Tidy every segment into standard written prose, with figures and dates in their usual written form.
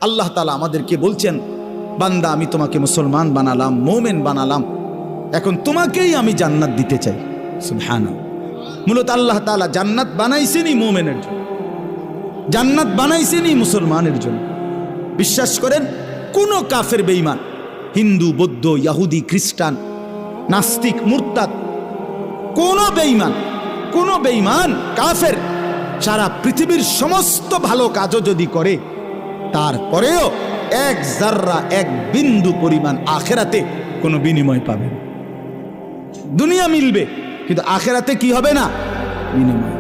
আল্লাহ তাআলা আমাদেরকে বলছেন, বান্দা আমি তোমাকে মুসলমান বানালাম, মুমিন বানালাম, এখন তোমাকেই আমি জান্নাত দিতে চাই। সুবহানাল্লাহ। মূলত আল্লাহ তাআলা জান্নাত বানাইছেনই মুমিনের জন্য, জান্নাত বানাইছেনই মুসলমানের জন্য। বিশ্বাস করেন, কোন কাফের বেঈমান, হিন্দু, বৌদ্ধ, ইহুদি, খ্রিস্টান, নাস্তিক, মুরতাদ, কোন বেঈমান কাফের সারা পৃথিবীর সমস্ত ভালো কাজও যদি করে, তারপরেও এক জাররা, এক বিন্দু পরিমাণ আখেরাতে কোনো বিনিময় পাবে না। দুনিয়া মিলবে কিন্তু আখেরাতে কি হবে না? বিনিময়।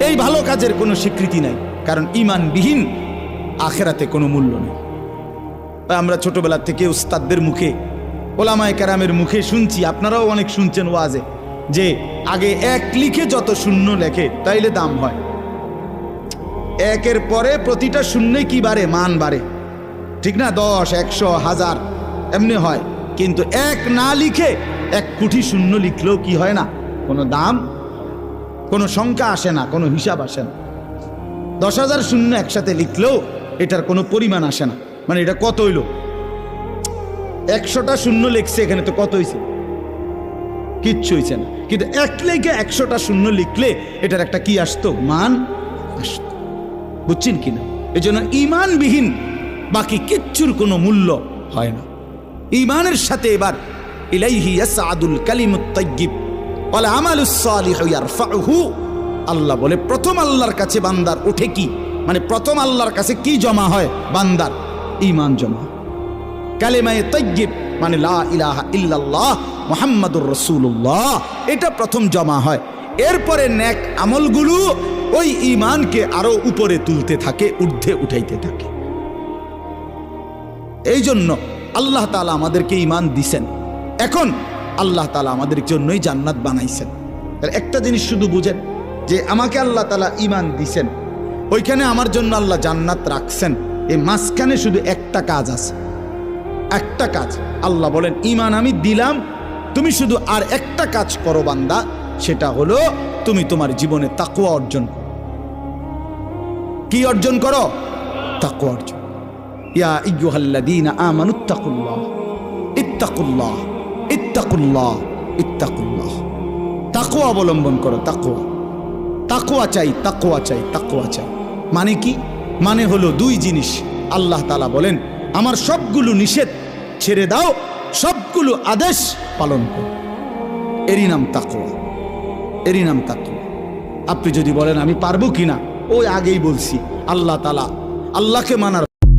এই ভালো কাজের কোনো স্বীকৃতি নাই, কারণ ঈমানবিহীন আখেরাতে কোনো মূল্য নেই। আমরা ছোটবেলা থেকে উস্তাদদের মুখে, ওলামায়ে কেরামের মুখে শুনছি, আপনারাও অনেক শুনছেন ওয়াজে, যে আগে এক লিখে যত শূন্য লেখে তাইলে দাম হয়। একের পরে প্রতিটা শূন্যে কি বাড়ে? মান বাড়ে, ঠিক না? 10, 100, 1000 এমনি হয়। কিন্তু এক না লিখে 1 কোটি শূন্য লিখলেও কি হয় না? কোনো দাম, কোনো সংখ্যা আসে না, কোনো হিসাব আসে না। 10,000 শূন্য একসাথে লিখলেও এটার কোনো পরিমাণ আসে না। মানে এটা কত হইল? 100টা শূন্য লিখছে, এখানে তো কত হয়েছে? কিচ্ছু হয়েছে না। কিন্তু এক লেখে 100টা শূন্য লিখলে এটার একটা কি আসতো? মান আসতো। বুঝছেন কিনা? এই জন্য ঈমানবিহীন বাকি কিচ্ছুর কোনো মূল্য হয় না। ঈমানের সাথে এবার ইলাইহি ইয়াসআদুল কালিমুত তাইয়্যিব ওয়াল আমালুস সালিহু ইয়ারফাউহু। আল্লাহ বলে প্রথম আল্লাহর কাছে বান্দার ওঠে কি? মানে প্রথম আল্লাহর কাছে কি জমা হয়? বান্দার ঈমান জমা। কালিমায়ে তাইয়্যিব মানে লা ইলাহা ইল্লাল্লাহ মুহাম্মাদুর রাসূলুল্লাহ, এটা প্রথম জমা হয়। এরপরে নেক আমলগুলো ওই ঈমানকে আরো উপরে তুলতে থাকে, ঊর্ধ্বে উঠাইতে থাকে। এই জন্য আল্লাহ তাআলা আমাদেরকে ঈমান দিছেন। এখন আল্লাহ তাআলা আমাদের জন্যই জান্নাত বানাইছেন। একটা জিনিস শুধু বুঝেন, যে আমাকে আল্লাহ তাআলা ঈমান দিছেন, ওইখানে আমার জন্য আল্লাহ জান্নাত রাখছেন, এই মাঝখানে শুধু একটা কাজ আছে, একটা কাজ। আল্লাহ বলেন ঈমান আমি দিলাম, তুমি শুধু আর একটা কাজ করো বান্দা, সেটা হলো তুমি তোমার জীবনে তাকওয়া অর্জন করো। কি অর্জন করো? তাকওয়া অর্জন। ইয়া আইয়ুহাল্লাযীনা আমানুত্তাকুল্লাহ ইত্তাকুল্লাহ ইত্তাকুল্লাহ ইত্তাকুল্লাহ। তাকওয়া অবলম্বন করো। তাকওয়া, তাকওয়া চাই, তাকওয়া চাই, তাকওয়া চাই। মানে কি? মানে হলো 2 জিনিস। আল্লাহ তাআলা বলেন আমার সবগুলো নিষেধ ছেড়ে দাও, সবগুলো আদেশ পালন করো। এরই নাম তাকওয়া, এরই নাম তাকওয়া। আপনি যদি বলেন আমি পারবো কিনা, ওই আগেই বলছি, আল্লাহ তাআলা, আল্লাহকে মানার